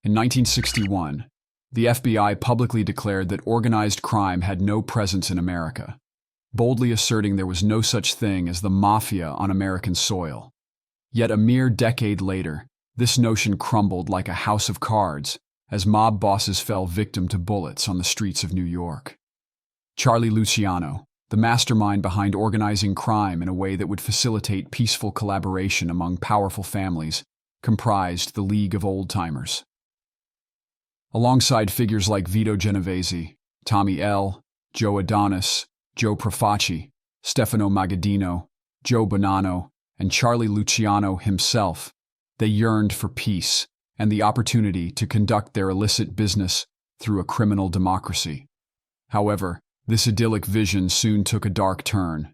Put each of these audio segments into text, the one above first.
In 1961, the FBI publicly declared that organized crime had no presence in America, boldly asserting there was no such thing as the mafia on American soil. Yet a mere decade later, this notion crumbled like a house of cards as mob bosses fell victim to bullets on the streets of New York. Charlie Luciano, the mastermind behind organizing crime in a way that would facilitate peaceful collaboration among powerful families, comprised the League of Old-Timers. Alongside figures like Vito Genovese, Tommy L., Joe Adonis, Joe Profaci, Stefano Magaddino, Joe Bonanno, and Charlie Luciano himself, they yearned for peace and the opportunity to conduct their illicit business through a criminal democracy. However, this idyllic vision soon took a dark turn.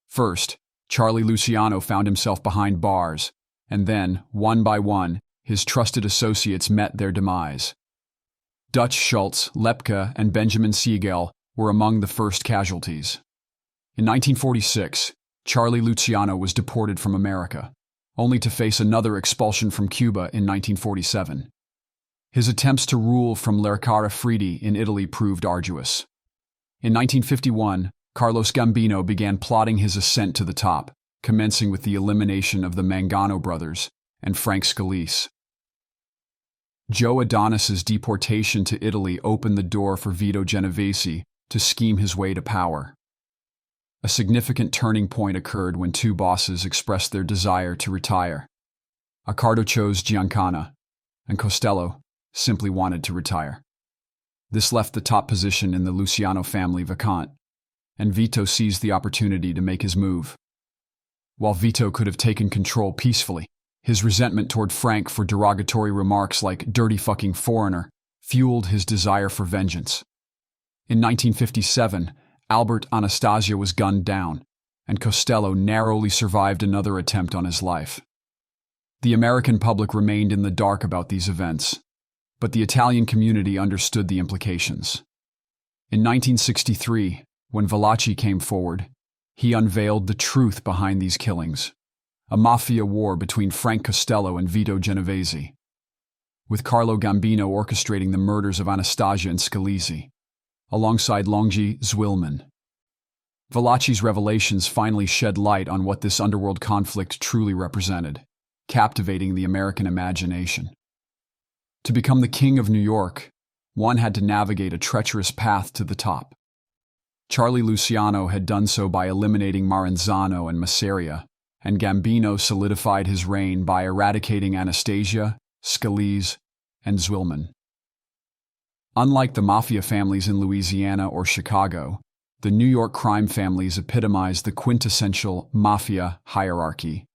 First, Charlie Luciano found himself behind bars, and then, one by one, his trusted associates met their demise. Dutch Schultz, Lepke, and Benjamin Siegel were among the first casualties. In 1946, Charlie Luciano was deported from America, only to face another expulsion from Cuba in 1947. His attempts to rule from Lercara Fridi in Italy proved arduous. In 1951, Carlos Gambino began plotting his ascent to the top, commencing with the elimination of the Mangano brothers and Frank Scalise. Joe Adonis's deportation to Italy opened the door for Vito Genovese to scheme his way to power. A significant turning point occurred when two bosses expressed their desire to retire. Accardo chose Giancana, and Costello simply wanted to retire. This left the top position in the Luciano family vacant, and Vito seized the opportunity to make his move. While Vito could have taken control peacefully, his resentment toward Frank for derogatory remarks like "dirty fucking foreigner" fueled his desire for vengeance. In 1957, Albert Anastasia was gunned down, and Costello narrowly survived another attempt on his life. The American public remained in the dark about these events, but the Italian community understood the implications. In 1963, when Valachi came forward, he unveiled the truth behind these killings, a mafia war between Frank Costello and Vito Genovese, with Carlo Gambino orchestrating the murders of Anastasia and Scalise, alongside Longji Zwilman. Valachi's revelations finally shed light on what this underworld conflict truly represented, captivating the American imagination. To become the king of New York, one had to navigate a treacherous path to the top. Charlie Luciano had done so by eliminating Maranzano and Masseria, and Gambino solidified his reign by eradicating Anastasia, Scalise, and Zwilman. Unlike the mafia families in Louisiana or Chicago, the New York crime families epitomized the quintessential mafia hierarchy.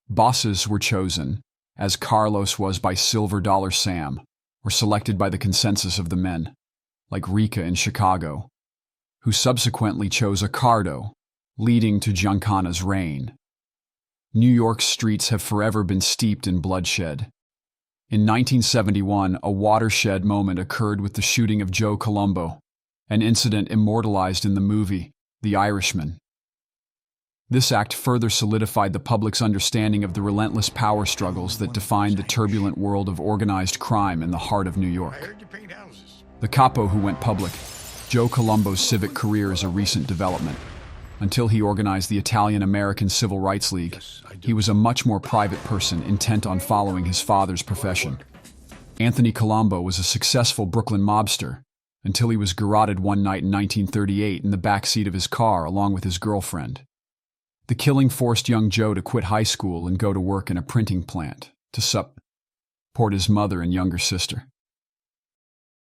Bosses were chosen, as Carlos was by Silver Dollar Sam, or selected by the consensus of the men, like Rika in Chicago, who subsequently chose Accardo, leading to Giancana's reign. New York's streets have forever been steeped in bloodshed. In 1971, a watershed moment occurred with the shooting of Joe Colombo, an incident immortalized in the movie The Irishman. This act further solidified the public's understanding of the relentless power struggles that defined the turbulent world of organized crime in the heart of New York. The capo who went public, Joe Colombo's civic career is a recent development. Until he organized the Italian-American Civil Rights League, he was a much more private person intent on following his father's profession. Anthony Colombo was a successful Brooklyn mobster until he was garroted one night in 1938 in the back seat of his car along with his girlfriend. The killing forced young Joe to quit high school and go to work in a printing plant to support his mother and younger sister.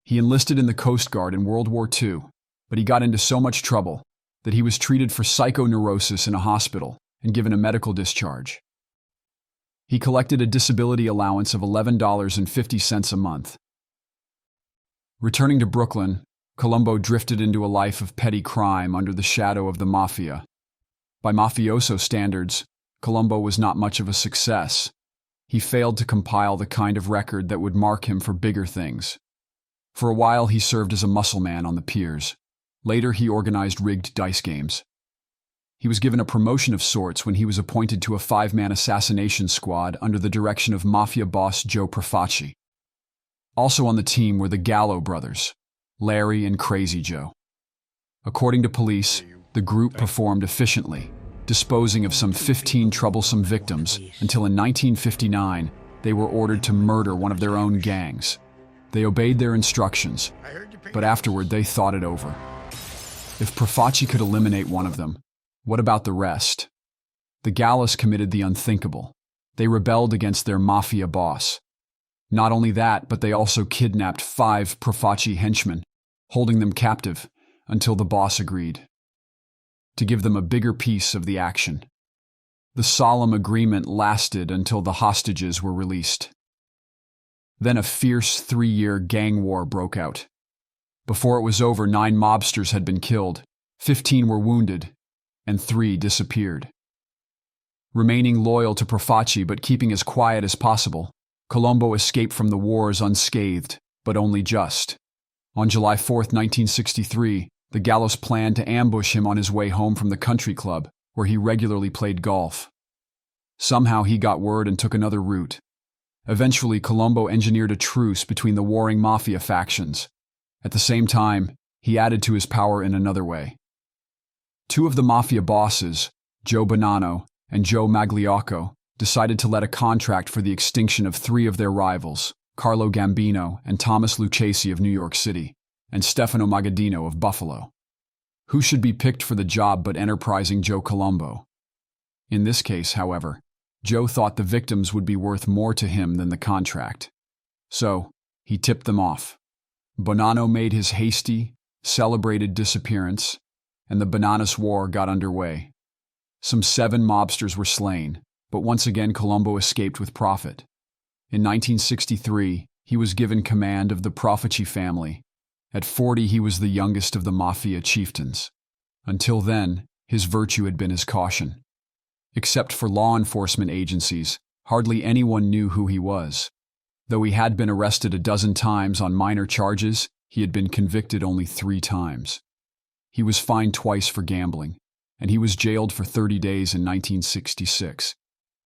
He enlisted in the Coast Guard in World War II, but he got into so much trouble that he was treated for psychoneurosis in a hospital and given a medical discharge. He collected a disability allowance of $11.50 a month. Returning to Brooklyn, Colombo drifted into a life of petty crime under the shadow of the mafia. By mafioso standards, Colombo was not much of a success. He failed to compile the kind of record that would mark him for bigger things. For a while, he served as a muscle man on the piers. Later, he organized rigged dice games. He was given a promotion of sorts when he was appointed to a 5-man assassination squad under the direction of mafia boss Joe Profaci. Also on the team were the Gallo brothers, Larry and Crazy Joe. According to police, the group performed efficiently, disposing of some 15 troublesome victims until in 1959 they were ordered to murder one of their own gangs. They obeyed their instructions, but afterward they thought it over. If Profaci could eliminate one of them, what about the rest? The Gallos committed the unthinkable. They rebelled against their mafia boss. Not only that, but they also kidnapped 5 Profaci henchmen, holding them captive until the boss agreed to give them a bigger piece of the action. The solemn agreement lasted until the hostages were released. Then a fierce 3-year gang war broke out. Before it was over, 9 mobsters had been killed, 15 were wounded, and 3 disappeared. Remaining loyal to Profaci but keeping as quiet as possible, Colombo escaped from the wars unscathed, but only just. On July 4, 1963, the Gallos planned to ambush him on his way home from the country club, where he regularly played golf. Somehow he got word and took another route. Eventually, Colombo engineered a truce between the warring mafia factions. At the same time, he added to his power in another way. 2 of the mafia bosses, Joe Bonanno and Joe Magliocco, decided to let a contract for the extinction of 3 of their rivals, Carlo Gambino and Thomas Lucchesi of New York City, and Stefano Magaddino of Buffalo. Who should be picked for the job but enterprising Joe Colombo? In this case, however, Joe thought the victims would be worth more to him than the contract. So, he tipped them off. Bonanno made his hasty, celebrated disappearance, and the Bananas War got underway. Some 7 mobsters were slain, but once again Colombo escaped with profit. In 1963, he was given command of the Profaci family. At 40, he was the youngest of the mafia chieftains. Until then, his virtue had been his caution. Except for law enforcement agencies, hardly anyone knew who he was. Though he had been arrested a dozen times on minor charges, he had been convicted only 3 times. He was fined twice for gambling, and he was jailed for 30 days in 1966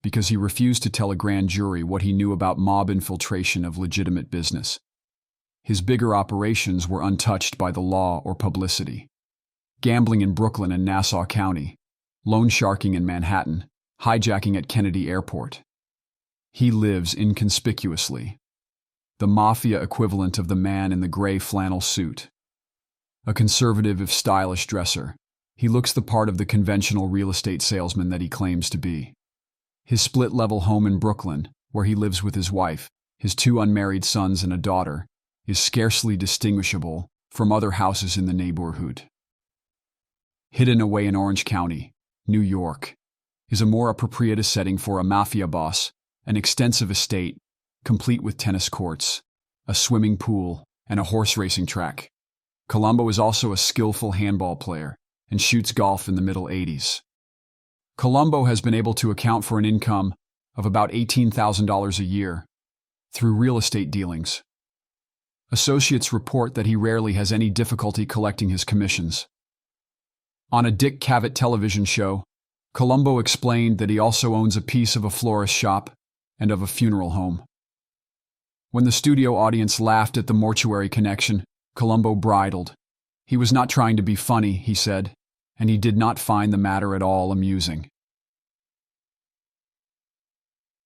because he refused to tell a grand jury what he knew about mob infiltration of legitimate business. His bigger operations were untouched by the law or publicity. Gambling in Brooklyn and Nassau County, loan sharking in Manhattan, hijacking at Kennedy Airport. He lives inconspicuously, the mafia equivalent of the man in the gray flannel suit. A conservative if stylish dresser, he looks the part of the conventional real estate salesman that he claims to be. His split-level home in Brooklyn, where he lives with his wife, his 2 unmarried sons and a daughter, is scarcely distinguishable from other houses in the neighborhood. Hidden away in Orange County, New York, is a more appropriate setting for a mafia boss, an extensive estate, complete with tennis courts, a swimming pool, and a horse racing track. Colombo is also a skillful handball player and shoots golf in the middle 80s. Colombo has been able to account for an income of about $18,000 a year through real estate dealings. Associates report that he rarely has any difficulty collecting his commissions. On a Dick Cavett television show, Colombo explained that he also owns a piece of a florist shop and of a funeral home. When the studio audience laughed at the mortuary connection, Colombo bridled. He was not trying to be funny, he said, and he did not find the matter at all amusing.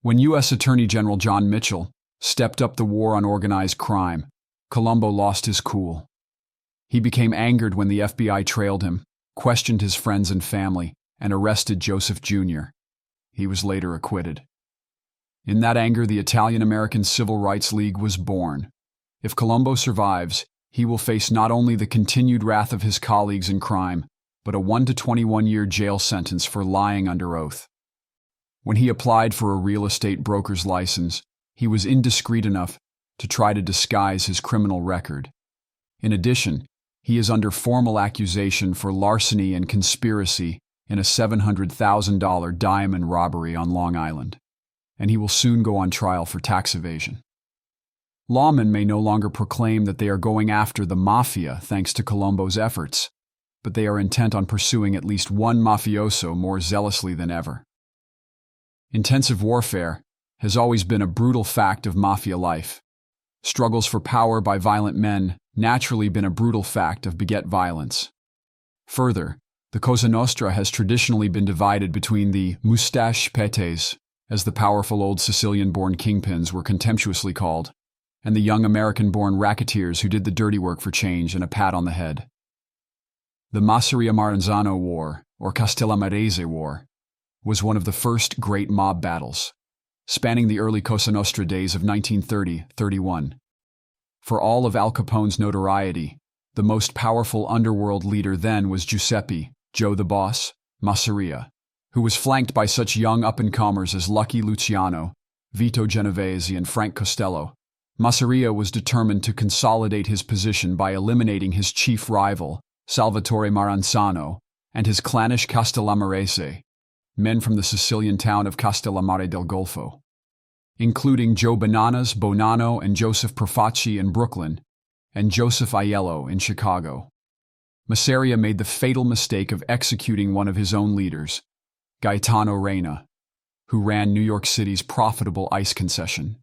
When U.S. Attorney General John Mitchell stepped up the war on organized crime, Colombo lost his cool. He became angered when the FBI trailed him, questioned his friends and family, and arrested Joseph Jr. He was later acquitted. In that anger, the Italian-American Civil Rights League was born. If Colombo survives, he will face not only the continued wrath of his colleagues in crime, but a 1 to 21-year jail sentence for lying under oath. When he applied for a real estate broker's license, he was indiscreet enough to try to disguise his criminal record. In addition, he is under formal accusation for larceny and conspiracy in a $700,000 diamond robbery on Long Island, and he will soon go on trial for tax evasion. Lawmen may no longer proclaim that they are going after the mafia thanks to Colombo's efforts, but they are intent on pursuing at least one mafioso more zealously than ever. Intensive warfare has always been a brutal fact of mafia life. struggles for power by violent men naturally been a brutal fact of beget violence. Further, the Cosa Nostra has traditionally been divided between the moustache pétés, as the powerful old Sicilian-born kingpins were contemptuously called, and the young American-born racketeers who did the dirty work for change and a pat on the head. The Masseria-Maranzano War, or Castellamarese War, was one of the first great mob battles, spanning the early Cosa Nostra days of 1930-31. For all of Al Capone's notoriety, the most powerful underworld leader then was Giuseppe, Joe the Boss, Masseria, who was flanked by such young up-and-comers as Lucky Luciano, Vito Genovese, and Frank Costello. Masseria was determined to consolidate his position by eliminating his chief rival, Salvatore Maranzano, and his clannish Castellamarese, men from the Sicilian town of Castellammare del Golfo, including Joe Bananas, Bonanno, and Joseph Profaci in Brooklyn, and Joseph Aiello in Chicago. Masseria made the fatal mistake of executing one of his own leaders, Gaetano Reina, who ran New York City's profitable ice concession.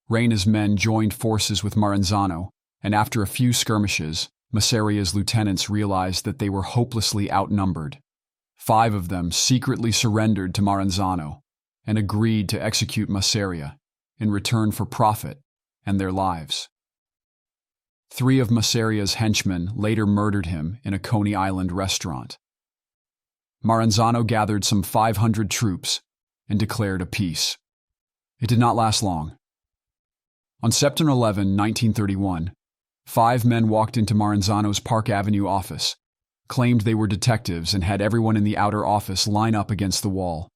Reina's men joined forces with Maranzano, and after a few skirmishes, Masseria's lieutenants realized that they were hopelessly outnumbered. 5 of them secretly surrendered to Maranzano and agreed to execute Masseria in return for profit and their lives. 3 of Masseria's henchmen later murdered him in a Coney Island restaurant. Maranzano gathered some 500 troops and declared a peace. It did not last long. On September 11, 1931, 5 men walked into Maranzano's Park Avenue office, claimed they were detectives, and had everyone in the outer office line up against the wall.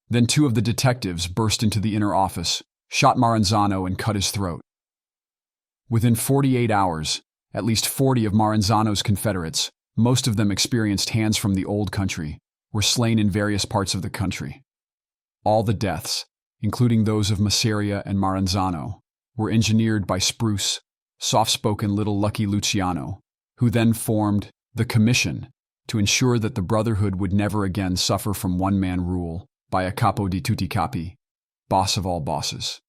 Then 2 of the detectives burst into the inner office, shot Maranzano, and cut his throat. Within 48 hours, at least 40 of Maranzano's Confederates, most of them experienced hands from the old country, were slain in various parts of the country. All the deaths, including those of Masseria and Maranzano, were engineered by spruce, soft-spoken little Lucky Luciano, who then formed the Commission to ensure that the Brotherhood would never again suffer from one-man rule by a capo di tutti capi, boss of all bosses.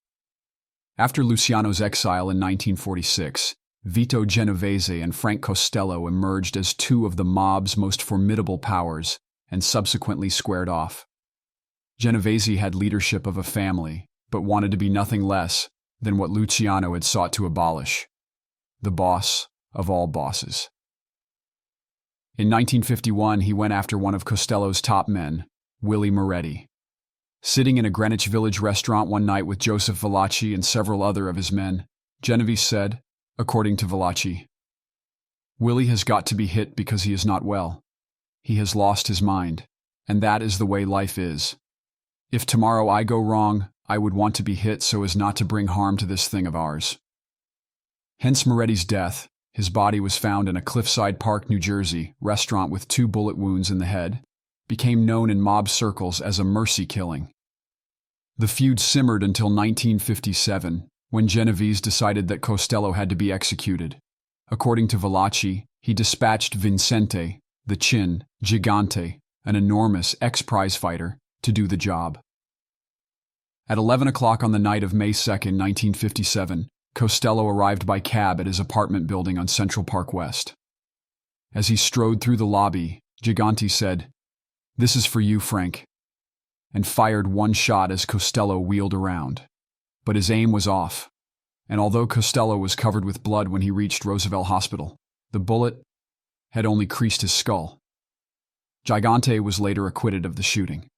After Luciano's exile in 1946, Vito Genovese and Frank Costello emerged as 2 of the mob's most formidable powers and subsequently squared off. Genovese had leadership of a family, but wanted to be nothing less than what Luciano had sought to abolish: the boss of all bosses. In 1951, he went after one of Costello's top men, Willie Moretti. Sitting in a Greenwich Village restaurant one night with Joseph Valachi and several other of his men, Genovese said, according to Valachi, "Willie has got to be hit because he is not well. He has lost his mind, and that is the way life is. If tomorrow I go wrong, I would want to be hit so as not to bring harm to this thing of ours." Hence Moretti's death. His body was found in a Cliffside Park, New Jersey, restaurant with 2 bullet wounds in the head, became known in mob circles as a mercy killing. The feud simmered until 1957, when Genovese decided that Costello had to be executed. According to Valachi, he dispatched Vincente, the Chin, Gigante, an enormous ex-prize fighter, to do the job. At 11 o'clock on the night of May 2, 1957, Costello arrived by cab at his apartment building on Central Park West. As he strode through the lobby, Gigante said, "This is for you, Frank," and fired one shot as Costello wheeled around. But his aim was off, and although Costello was covered with blood when he reached Roosevelt Hospital, the bullet had only creased his skull. Gigante was later acquitted of the shooting.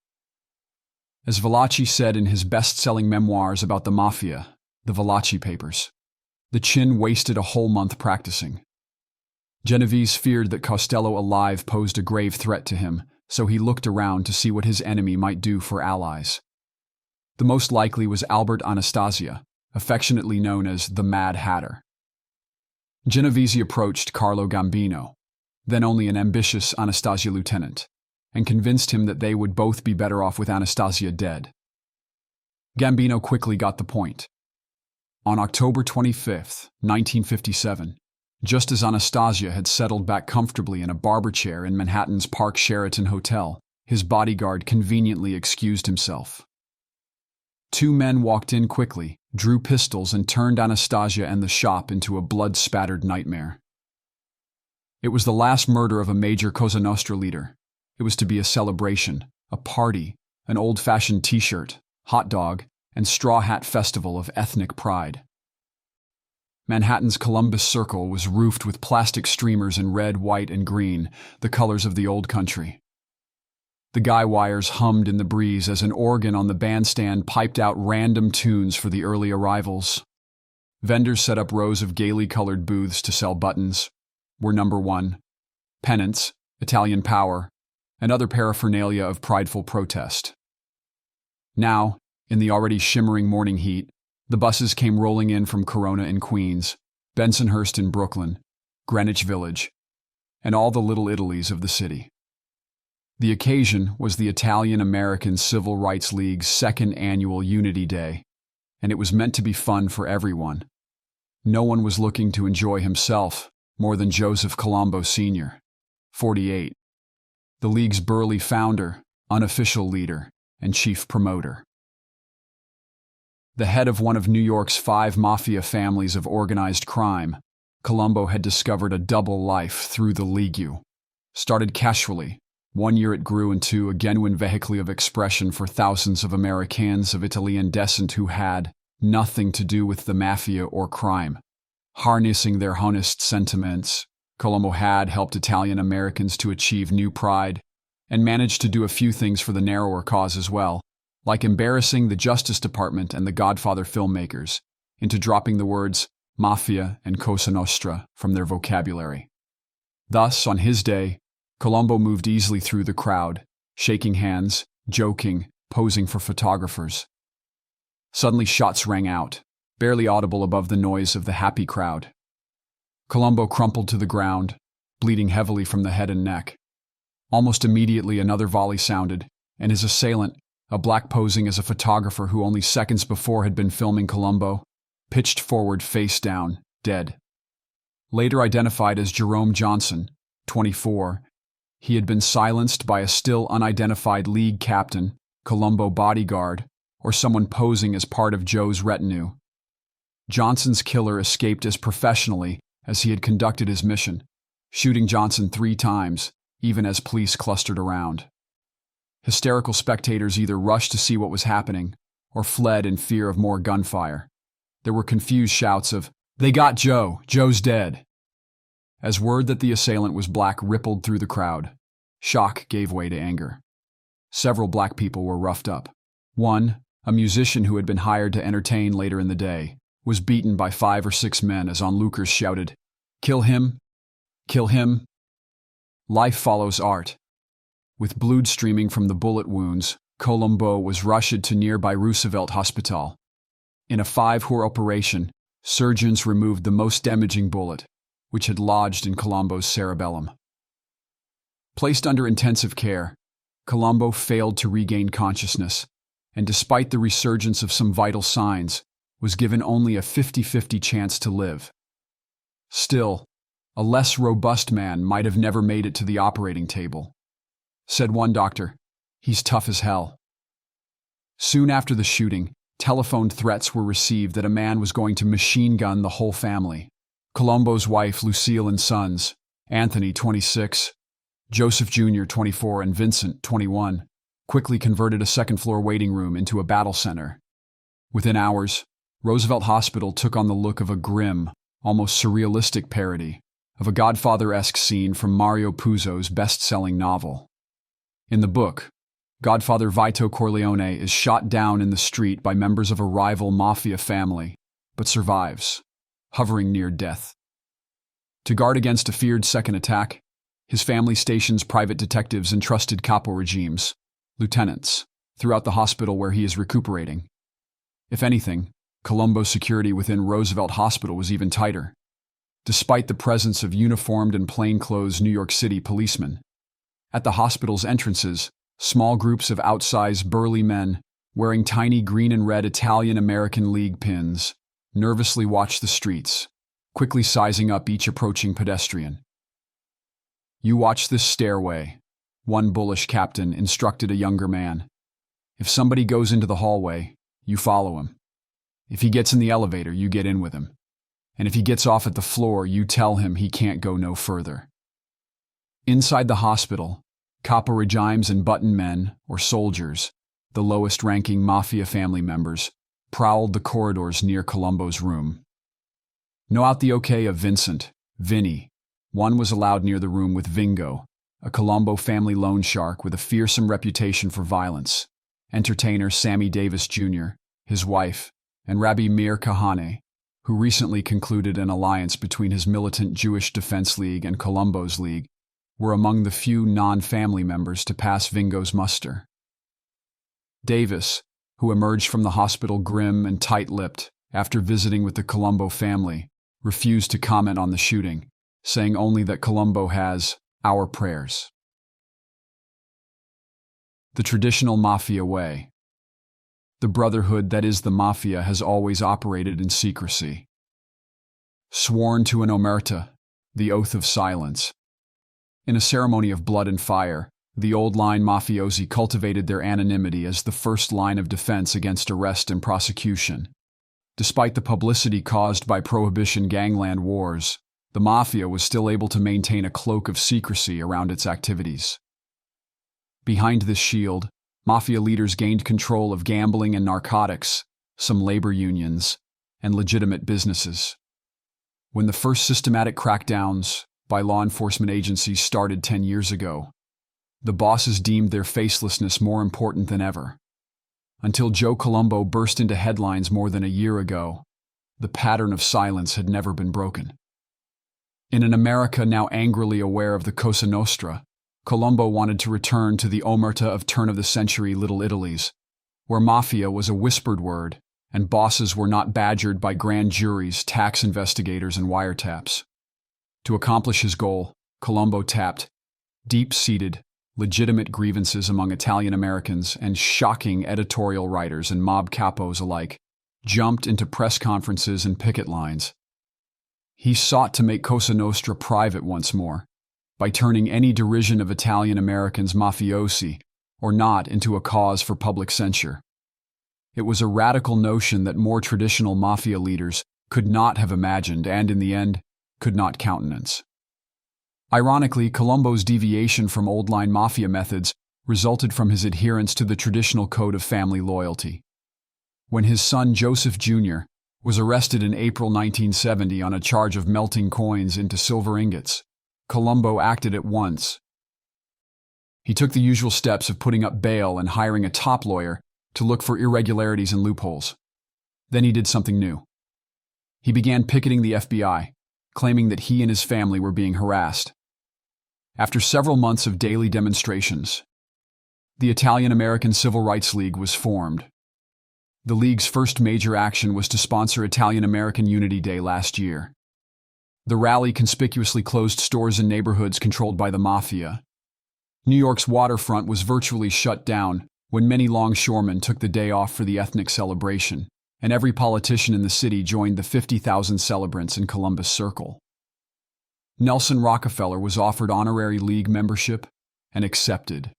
As Valachi said in his best-selling memoirs about the Mafia, the Valachi Papers, the Chin wasted a whole month practicing. Genovese feared that Costello alive posed a grave threat to him, so he looked around to see what his enemy might do for allies. The most likely was Albert Anastasia, affectionately known as the Mad Hatter. Genovese approached Carlo Gambino, then only an ambitious Anastasia lieutenant, and convinced him that they would both be better off with Anastasia dead. Gambino quickly got the point. On October 25, 1957, just as Anastasia had settled back comfortably in a barber chair in Manhattan's Park Sheraton Hotel, his bodyguard conveniently excused himself. 2 men walked in quickly, drew pistols, and turned Anastasia and the shop into a blood-spattered nightmare. It was the last murder of a major Cosa Nostra leader. It was to be a celebration, a party, an old-fashioned t-shirt, hot dog, and straw hat festival of ethnic pride. Manhattan's Columbus Circle was roofed with plastic streamers in red, white, and green, the colors of the old country. The guy wires hummed in the breeze as an organ on the bandstand piped out random tunes for the early arrivals. Vendors set up rows of gaily colored booths to sell buttons, We're Number One, pennants, Italian Power, and other paraphernalia of prideful protest. Now, in the already shimmering morning heat, the buses came rolling in from Corona in Queens, Bensonhurst in Brooklyn, Greenwich Village, and all the little Italies of the city. The occasion was the Italian-American Civil Rights League's second annual Unity Day, and it was meant to be fun for everyone. No one was looking to enjoy himself more than Joseph Colombo Sr., 48, the league's burly founder, unofficial leader, and chief promoter. The head of one of New York's 5 mafia families of organized crime, Colombo had discovered a double life through the League. Started casually, one year it grew into a genuine vehicle of expression for thousands of Americans of Italian descent who had nothing to do with the mafia or crime. Harnessing their honest sentiments, Colombo had helped Italian Americans to achieve new pride and managed to do a few things for the narrower cause as well, like embarrassing the Justice Department and the Godfather filmmakers into dropping the words mafia and Cosa Nostra from their vocabulary. Thus, on his day, Colombo moved easily through the crowd, shaking hands, joking, posing for photographers. Suddenly shots rang out, barely audible above the noise of the happy crowd. Colombo crumpled to the ground, bleeding heavily from the head and neck. Almost immediately another volley sounded, and his assailant, a black posing as a photographer who only seconds before had been filming Colombo, pitched forward face down, dead. Later identified as Jerome Johnson, 24, he had been silenced by a still unidentified league captain, Colombo bodyguard, or someone posing as part of Joe's retinue. Johnson's killer escaped as professionally as he had conducted his mission, shooting Johnson 3 times, even as police clustered around. Hysterical spectators either rushed to see what was happening or fled in fear of more gunfire. There were confused shouts of, "They got Joe! Joe's dead!" As word that the assailant was black rippled through the crowd, shock gave way to anger. Several black people were roughed up. One, a musician who had been hired to entertain later in the day, was beaten by 5 or 6 men as onlookers shouted, "Kill him! Kill him!" Life follows art. With blood streaming from the bullet wounds, Colombo was rushed to nearby Roosevelt Hospital. In a 5-hour operation, surgeons removed the most damaging bullet, which had lodged in Colombo's cerebellum. Placed under intensive care, Colombo failed to regain consciousness, and despite the resurgence of some vital signs, was given only a 50-50 chance to live. Still, a less robust man might have never made it to the operating table. Said one doctor, "He's tough as hell." Soon after the shooting, telephone threats were received that a man was going to machine gun the whole family. Colombo's wife, Lucille, and sons, Anthony, 26, Joseph Jr., 24, and Vincent, 21, quickly converted a second-floor waiting room into a battle center. Within hours, Roosevelt Hospital took on the look of a grim, almost surrealistic parody of a Godfather-esque scene from Mario Puzo's best-selling novel. In the book, Godfather Vito Corleone is shot down in the street by members of a rival mafia family, but survives, hovering near death. To guard against a feared second attack, his family stations private detectives and trusted capo regimes, lieutenants, throughout the hospital where he is recuperating. If anything, Colombo's security within Roosevelt Hospital was even tighter, despite the presence of uniformed and plainclothes New York City policemen. At the hospital's entrances, small groups of outsized burly men, wearing tiny green and red Italian-American League pins, nervously watched the streets, quickly sizing up each approaching pedestrian. "You watch this stairway," one bullish captain instructed a younger man. "If somebody goes into the hallway, you follow him. If he gets in the elevator, you get in with him. And if he gets off at the floor, you tell him he can't go no further. Inside the hospital, capo regimes and button men, or soldiers, the lowest-ranking mafia family members, prowled the corridors near Colombo's room. No out the okay of Vincent, Vinny. One was allowed near the room with Vingo, a Colombo family loan shark with a fearsome reputation for violence, entertainer Sammy Davis Jr., his wife, and Rabbi Meir Kahane, who recently concluded an alliance between his militant Jewish Defense League and Colombo's League, were among the few non-family members to pass Vingo's muster. Davis, who emerged from the hospital grim and tight-lipped after visiting with the Colombo family, refused to comment on the shooting, saying only that Colombo has our prayers. The traditional mafia way. The brotherhood that is the mafia has always operated in secrecy. Sworn to an omerta, the oath of silence. In a ceremony of blood and fire, the old-line mafiosi cultivated their anonymity as the first line of defense against arrest and prosecution. Despite the publicity caused by Prohibition gangland wars, the mafia was still able to maintain a cloak of secrecy around its activities. Behind this shield, mafia leaders gained control of gambling and narcotics, some labor unions, and legitimate businesses. When the first systematic crackdowns by law enforcement agencies started 10 years ago, the bosses deemed their facelessness more important than ever. Until Joe Colombo burst into headlines more than a year ago, the pattern of silence had never been broken. In an America now angrily aware of the Cosa Nostra, Colombo wanted to return to the omerta of turn-of-the-century Little Italies, where mafia was a whispered word and bosses were not badgered by grand juries, tax investigators, and wiretaps. To accomplish his goal, Colombo tapped deep-seated, legitimate grievances among Italian Americans and shocking editorial writers and mob capos alike, jumped into press conferences and picket lines. He sought to make Cosa Nostra private once more, by turning any derision of Italian Americans mafiosi or not into a cause for public censure. It was a radical notion that more traditional mafia leaders could not have imagined and, in the end, could not countenance. Ironically, Colombo's deviation from old-line mafia methods resulted from his adherence to the traditional code of family loyalty. When his son Joseph Jr. was arrested in April 1970 on a charge of melting coins into silver ingots, Colombo acted at once. He took the usual steps of putting up bail and hiring a top lawyer to look for irregularities and loopholes. Then he did something new. He began picketing the FBI, claiming that he and his family were being harassed. After several months of daily demonstrations, the Italian-American Civil Rights League was formed. The League's first major action was to sponsor Italian-American Unity Day last year. The rally conspicuously closed stores in neighborhoods controlled by the mafia. New York's waterfront was virtually shut down when many longshoremen took the day off for the ethnic celebration, and every politician in the city joined the 50,000 celebrants in Columbus Circle. Nelson Rockefeller was offered honorary League membership and accepted.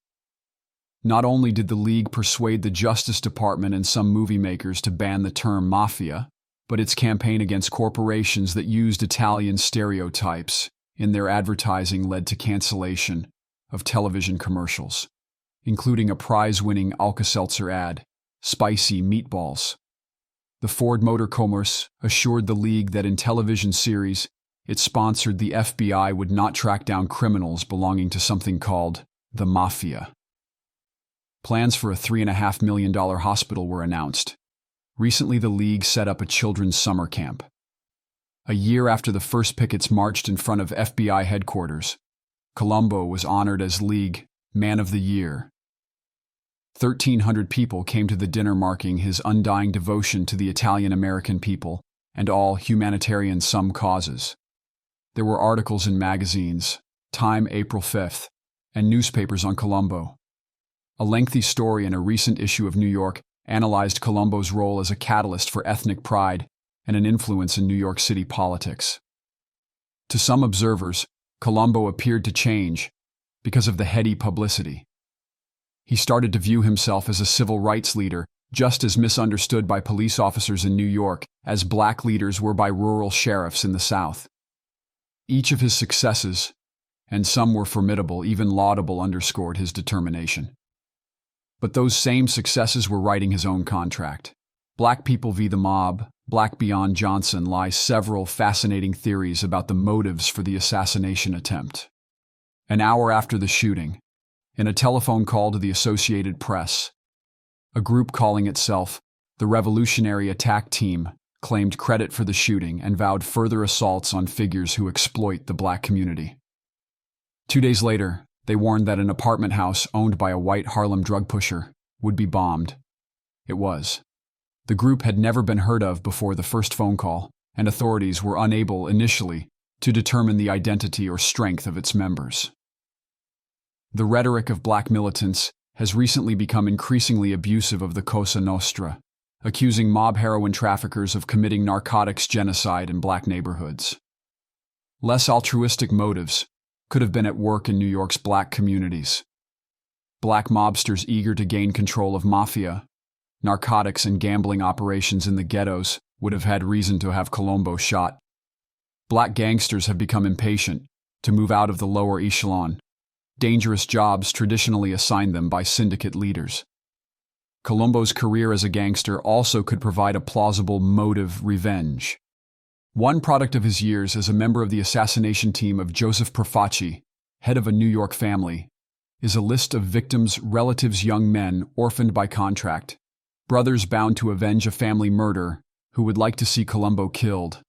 Not only did the League persuade the Justice Department and some movie makers to ban the term mafia, but its campaign against corporations that used Italian stereotypes in their advertising led to cancellation of television commercials, including a prize-winning Alka-Seltzer ad, Spicy Meatballs. The Ford Motor Commerce assured the League that in television series it sponsored the FBI would not track down criminals belonging to something called the Mafia. Plans for a $3.5 million hospital were announced. Recently, the League set up a children's summer camp. A year after the first pickets marched in front of FBI headquarters, Colombo was honored as League Man of the Year. 1,300 people came to the dinner marking his undying devotion to the Italian-American people and all humanitarian some causes. There were articles in magazines, Time April 5th, and newspapers on Colombo. A lengthy story in a recent issue of New York analyzed Colombo's role as a catalyst for ethnic pride and an influence in New York City politics. To some observers, Colombo appeared to change because of the heady publicity. He started to view himself as a civil rights leader just as misunderstood by police officers in New York as black leaders were by rural sheriffs in the South. Each of his successes, and some were formidable, even laudable, underscored his determination. But those same successes were writing his own contract. Black People v. the Mob, Black Beyond Johnson lie several fascinating theories about the motives for the assassination attempt. An hour after the shooting, in a telephone call to the Associated Press, a group calling itself the Revolutionary Attack Team claimed credit for the shooting and vowed further assaults on figures who exploit the black community. 2 days later, they warned that an apartment house owned by a white Harlem drug pusher would be bombed. It was. The group had never been heard of before the first phone call, and authorities were unable initially to determine the identity or strength of its members. The rhetoric of black militants has recently become increasingly abusive of the Cosa Nostra, accusing mob heroin traffickers of committing narcotics genocide in black neighborhoods. Less altruistic motives could have been at work in New York's black communities. Black mobsters eager to gain control of mafia, narcotics, and gambling operations in the ghettos would have had reason to have Colombo shot. Black gangsters have become impatient to move out of the lower echelon, dangerous jobs traditionally assigned them by syndicate leaders. Colombo's career as a gangster also could provide a plausible motive: revenge. One product of his years as a member of the assassination team of Joseph Profaci, head of a New York family, is a list of victims' relatives, young men orphaned by contract, brothers bound to avenge a family murder who would like to see Colombo killed.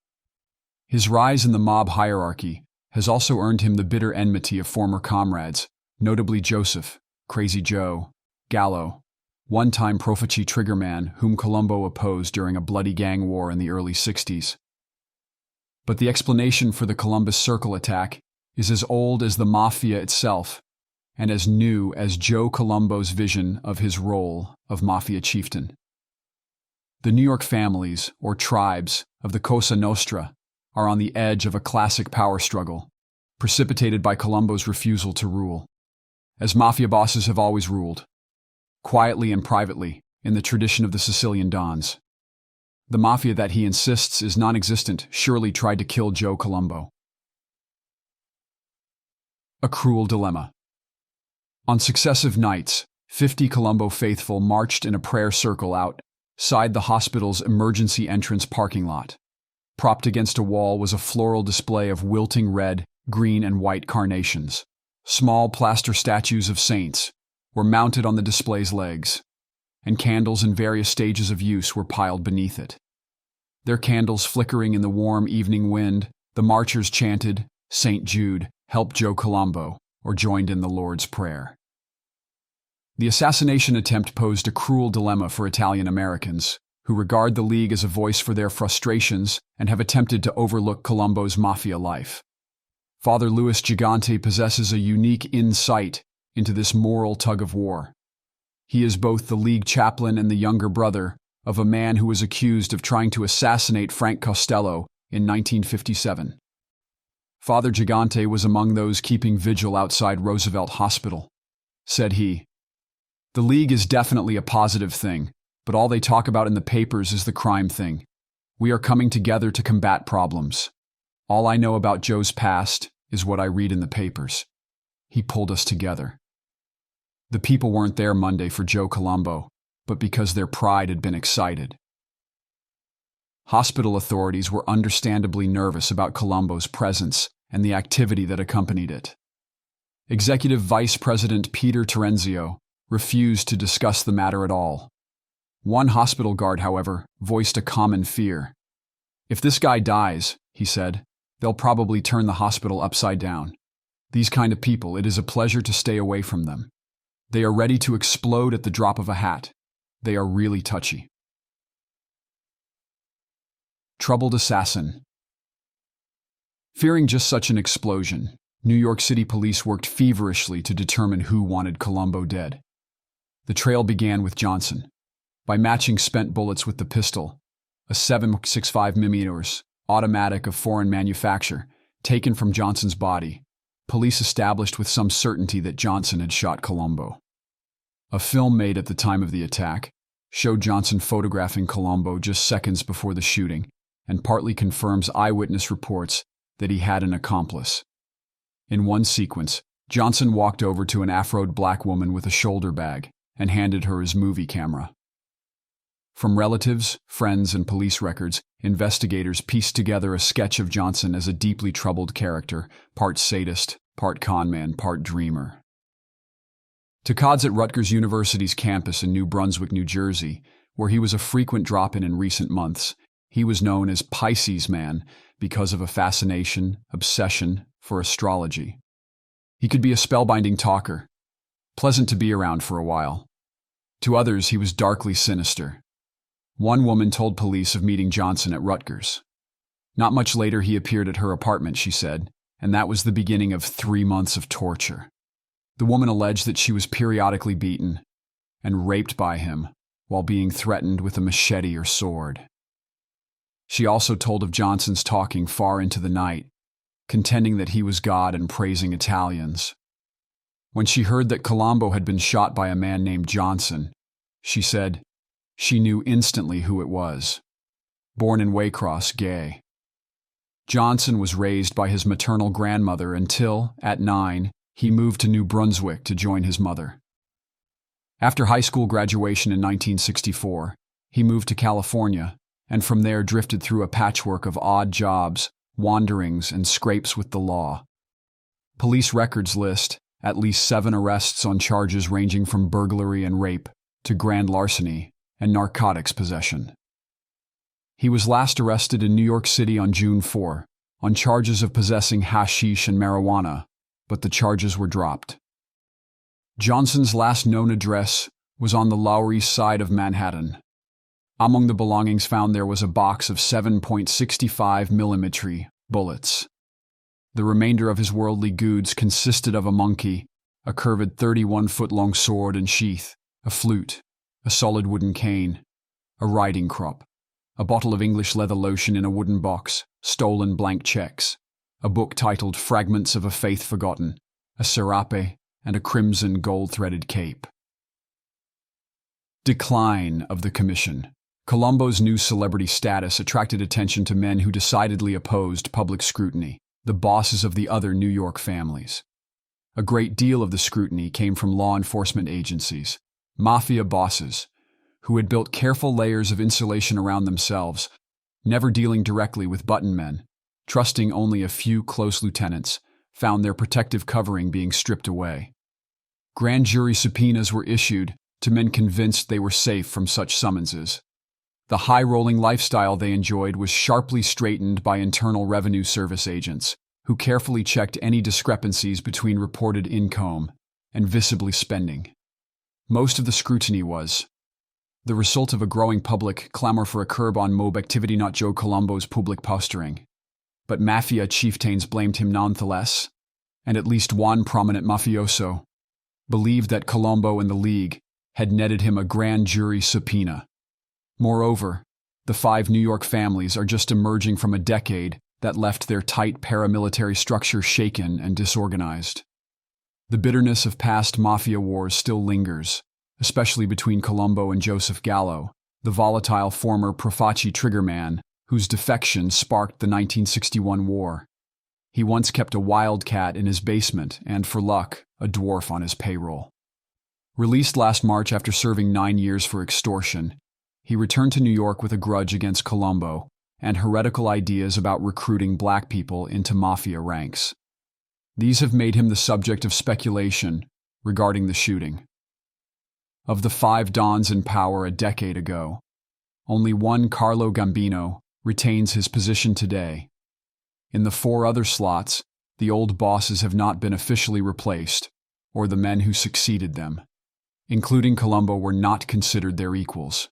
His rise in the mob hierarchy has also earned him the bitter enmity of former comrades, notably Joseph, Crazy Joe, Gallo, one-time Profaci triggerman whom Colombo opposed during a bloody gang war in the early 60s. But the explanation for the Columbus Circle attack is as old as the mafia itself, and as new as Joe Colombo's vision of his role of mafia chieftain. The New York families, or tribes, of the Cosa Nostra are on the edge of a classic power struggle, precipitated by Colombo's refusal to rule, as mafia bosses have always ruled, quietly and privately, in the tradition of the Sicilian Dons. The mafia that he insists is non-existent surely tried to kill Joe Colombo. A cruel dilemma. On successive nights, 50 Colombo faithful marched in a prayer circle outside the hospital's emergency entrance parking lot. Propped against a wall was a floral display of wilting red, green, and white carnations. Small plaster statues of saints were mounted on the display's legs, and candles in various stages of use were piled beneath it. Their candles flickering in the warm evening wind, the marchers chanted, "St. Jude, help Joe Colombo," or joined in the Lord's Prayer. The assassination attempt posed a cruel dilemma for Italian Americans, who regard the League as a voice for their frustrations and have attempted to overlook Colombo's mafia life. Father Louis Gigante possesses a unique insight into this moral tug-of-war. He is both the League chaplain and the younger brother of a man who was accused of trying to assassinate Frank Costello in 1957. Father Gigante was among those keeping vigil outside Roosevelt Hospital. Said he, "The League is definitely a positive thing, but all they talk about in the papers is the crime thing. We are coming together to combat problems. All I know about Joe's past is what I read in the papers. He pulled us together." The people weren't there Monday for Joe Colombo, but because their pride had been excited. Hospital authorities were understandably nervous about Colombo's presence and the activity that accompanied it. Executive Vice President Peter Terenzio refused to discuss the matter at all. One hospital guard, however, voiced a common fear. "If this guy dies," he said, "they'll probably turn the hospital upside down. These kind of people, it is a pleasure to stay away from them. They are ready to explode at the drop of a hat. They are really touchy." Troubled assassin. Fearing just such an explosion, New York City police worked feverishly to determine who wanted Colombo dead. The trail began with Johnson. By matching spent bullets with the pistol, a .765mm automatic of foreign manufacture, taken from Johnson's body, police established with some certainty that Johnson had shot Colombo. A film made at the time of the attack showed Johnson photographing Colombo just seconds before the shooting and partly confirms eyewitness reports that he had an accomplice. In one sequence, Johnson walked over to an afroed black woman with a shoulder bag and handed her his movie camera. From relatives, friends, and police records, investigators pieced together a sketch of Johnson as a deeply troubled character, part sadist, part conman, part dreamer. To cods at Rutgers University's campus in New Brunswick, New Jersey, where he was a frequent drop-in in recent months, he was known as Pisces Man because of a fascination, obsession for astrology. He could be a spellbinding talker, pleasant to be around for a while. To others, he was darkly sinister. One woman told police of meeting Johnson at Rutgers. Not much later, he appeared at her apartment, she said, and that was the beginning of 3 months of torture. The woman alleged that she was periodically beaten and raped by him while being threatened with a machete or sword. She also told of Johnson's talking far into the night, contending that he was God and praising Italians. When she heard that Colombo had been shot by a man named Johnson, she said she knew instantly who it was. Born in Waycross, gay. Johnson was raised by his maternal grandmother until, at 9, he moved to New Brunswick to join his mother. After high school graduation in 1964, he moved to California, and from there drifted through a patchwork of odd jobs, wanderings, and scrapes with the law. Police records list at least 7 arrests on charges ranging from burglary and rape to grand larceny and narcotics possession. He was last arrested in New York City on June 4 on charges of possessing hashish and marijuana, but the charges were dropped. Johnson's last known address was on the Lower East Side of Manhattan. Among the belongings found there was a box of 7.65 mm bullets. The remainder of his worldly goods consisted of a monkey, a curved 31-foot-long sword and sheath, a flute, a solid wooden cane, a riding crop, a bottle of English leather lotion in a wooden box, stolen blank checks, a book titled Fragments of a Faith Forgotten, a serape, and a crimson gold-threaded cape. Decline of the Commission. Colombo's new celebrity status attracted attention to men who decidedly opposed public scrutiny, the bosses of the other New York families. A great deal of the scrutiny came from law enforcement agencies, mafia bosses, who had built careful layers of insulation around themselves, never dealing directly with button men, trusting only a few close lieutenants, found their protective covering being stripped away. Grand jury subpoenas were issued to men convinced they were safe from such summonses. The high-rolling lifestyle they enjoyed was sharply straightened by Internal Revenue Service agents, who carefully checked any discrepancies between reported income and visibly spending. Most of the scrutiny was the result of a growing public clamor for a curb on mob activity, not Joe Colombo's public posturing. But mafia chieftains blamed him nonetheless, and at least one prominent mafioso believed that Colombo and the League had netted him a grand jury subpoena. Moreover, the 5 New York families are just emerging from a decade that left their tight paramilitary structure shaken and disorganized. The bitterness of past mafia wars still lingers, especially between Colombo and Joseph Gallo, the volatile former Profaci triggerman whose defection sparked the 1961 war. He once kept a wildcat in his basement and, for luck, a dwarf on his payroll. Released last March after serving 9 years for extortion, he returned to New York with a grudge against Colombo and heretical ideas about recruiting black people into mafia ranks. These have made him the subject of speculation regarding the shooting. Of the 5 dons in power a decade ago, only one, Carlo Gambino, retains his position today. In the 4 other slots, the old bosses have not been officially replaced, or the men who succeeded them, including Colombo, were not considered their equals.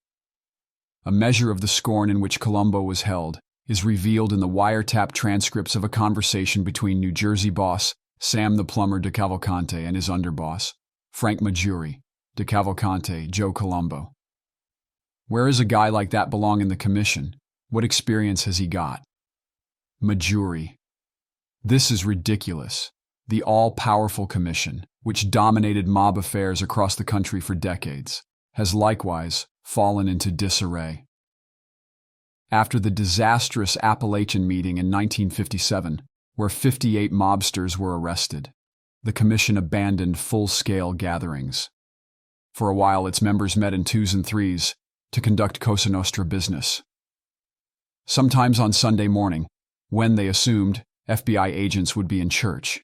A measure of the scorn in which Colombo was held is revealed in the wiretap transcripts of a conversation between New Jersey boss Sam the Plumber de Cavalcante and his underboss, Frank Maggiore, de Cavalcante, Joe Colombo. Where does a guy like that belong in the commission? What experience has he got? Maggiore. This is ridiculous. The all-powerful commission, which dominated mob affairs across the country for decades, has likewise fallen into disarray. After the disastrous Appalachian meeting in 1957, where 58 mobsters were arrested, the Commission abandoned full-scale gatherings. For a while, its members met in twos and threes to conduct Cosa Nostra business. Sometimes on Sunday morning, when they assumed FBI agents would be in church.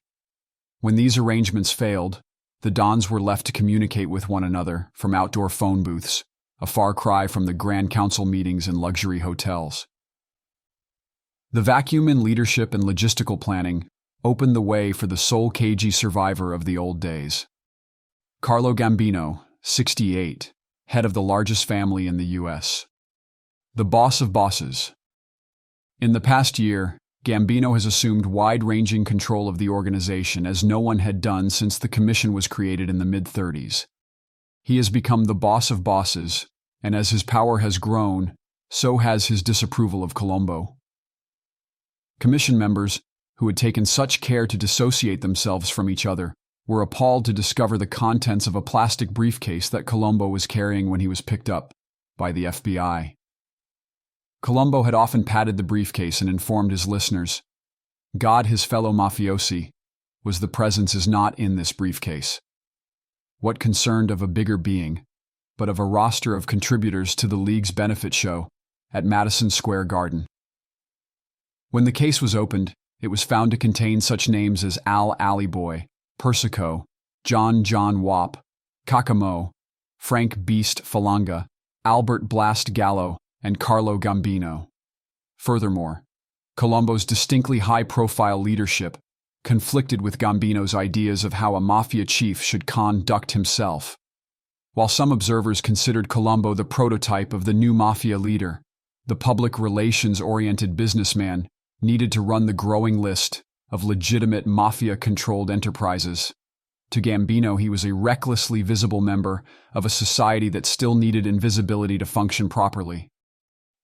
When these arrangements failed, the Dons were left to communicate with one another from outdoor phone booths, a far cry from the Grand Council meetings in luxury hotels. The vacuum in leadership and logistical planning opened the way for the sole cagey survivor of the old days. Carlo Gambino, 68, head of the largest family in the U.S. The boss of bosses. In the past year, Gambino has assumed wide-ranging control of the organization as no one had done since the commission was created in the mid-30s. He has become the boss of bosses, and as his power has grown, so has his disapproval of Colombo. Commission members, who had taken such care to dissociate themselves from each other, were appalled to discover the contents of a plastic briefcase that Colombo was carrying when he was picked up by the FBI. Colombo had often patted the briefcase and informed his listeners, God, his fellow mafiosi, was the presence is not in this briefcase. What concerned of a bigger being, but of a roster of contributors to the League's benefit show at Madison Square Garden. When the case was opened, it was found to contain such names as Al Alleyboy, Persico, John Wop, Kakamo, Frank Beast Falanga, Albert Blast Gallo, and Carlo Gambino. Furthermore, Colombo's distinctly high-profile leadership conflicted with Gambino's ideas of how a mafia chief should conduct himself. While some observers considered Colombo the prototype of the new mafia leader, the public relations-oriented businessman needed to run the growing list of legitimate mafia-controlled enterprises. To Gambino, he was a recklessly visible member of a society that still needed invisibility to function properly.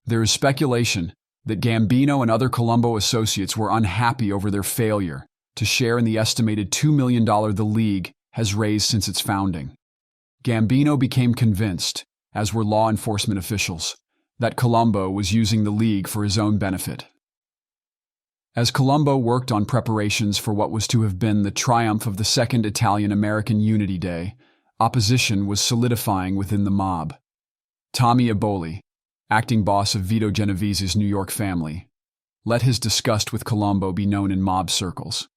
There is speculation that Gambino and other Colombo associates were unhappy over their failure to share in the estimated $2 million the League has raised since its founding. Gambino became convinced, as were law enforcement officials, that Colombo was using the League for his own benefit. As Colombo worked on preparations for what was to have been the triumph of the Second Italian-American Unity Day, opposition was solidifying within the mob. Tommy Eboli, acting boss of Vito Genovese's New York family, let his disgust with Colombo be known in mob circles.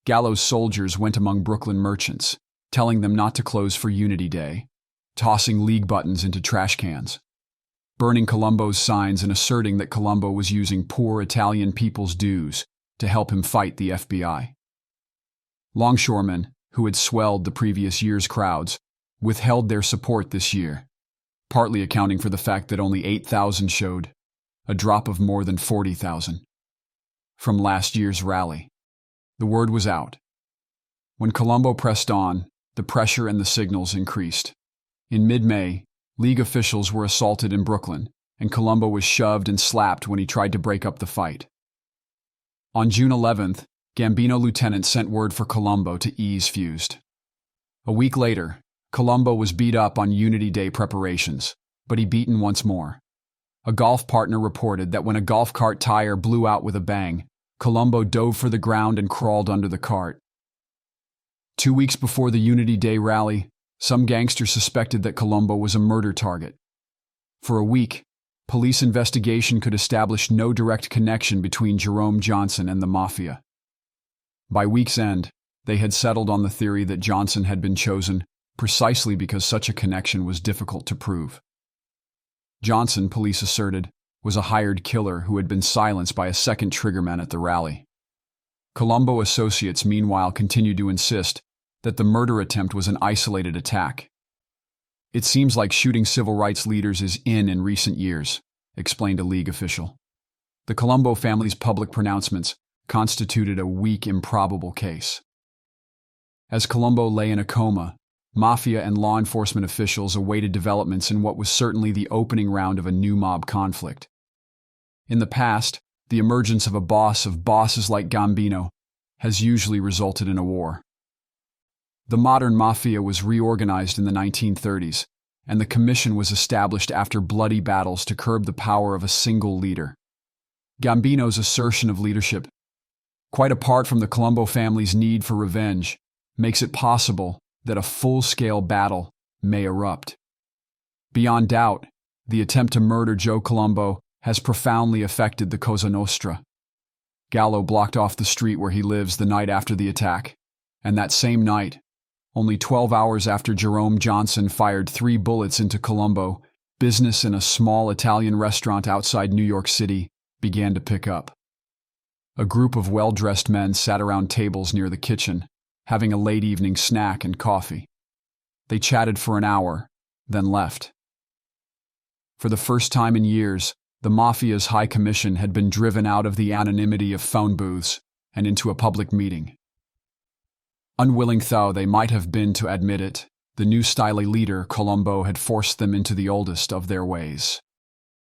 Gallo's soldiers went among Brooklyn merchants, telling them not to close for Unity Day, tossing League buttons into trash cans, burning Colombo's signs and asserting that Colombo was using poor Italian people's dues to help him fight the FBI. Longshoremen, who had swelled the previous year's crowds, withheld their support this year, partly accounting for the fact that only 8,000 showed, a drop of more than 40,000 from last year's rally. The word was out. When Colombo pressed on, the pressure and the signals increased. In mid-May, League officials were assaulted in Brooklyn, and Colombo was shoved and slapped when he tried to break up the fight. On June 11th, Gambino lieutenant sent word for Colombo to ease fused. A week later, Colombo was beat up on Unity Day preparations, but he beaten once more. A golf partner reported that when a golf cart tire blew out with a bang, Colombo dove for the ground and crawled under the cart. 2 weeks before the Unity Day rally, some gangsters suspected that Colombo was a murder target. For a week, police investigation could establish no direct connection between Jerome Johnson and the mafia. By week's end, they had settled on the theory that Johnson had been chosen precisely because such a connection was difficult to prove. Johnson, police asserted, was a hired killer who had been silenced by a second triggerman at the rally. Colombo associates meanwhile continued to insist that the murder attempt was an isolated attack. It seems like shooting civil rights leaders is in recent years, explained a League official. The Colombo family's public pronouncements constituted a weak, improbable case. As Colombo lay in a coma, mafia and law enforcement officials awaited developments in what was certainly the opening round of a new mob conflict. In the past, the emergence of a boss of bosses like Gambino has usually resulted in a war. The modern mafia was reorganized in the 1930s, and the commission was established after bloody battles to curb the power of a single leader. Gambino's assertion of leadership, quite apart from the Colombo family's need for revenge, makes it possible that a full-scale battle may erupt. Beyond doubt, the attempt to murder Joe Colombo has profoundly affected the Cosa Nostra. Gallo blocked off the street where he lives the night after the attack, and that same night, only 12 hours after Jerome Johnson fired 3 bullets into Colombo, business in a small Italian restaurant outside New York City began to pick up. A group of well-dressed men sat around tables near the kitchen, having a late evening snack and coffee. They chatted for an hour, then left. For the first time in years, the Mafia's High Commission had been driven out of the anonymity of phone booths and into a public meeting. Unwilling though they might have been to admit it, the new styly leader, Colombo, had forced them into the oldest of their ways.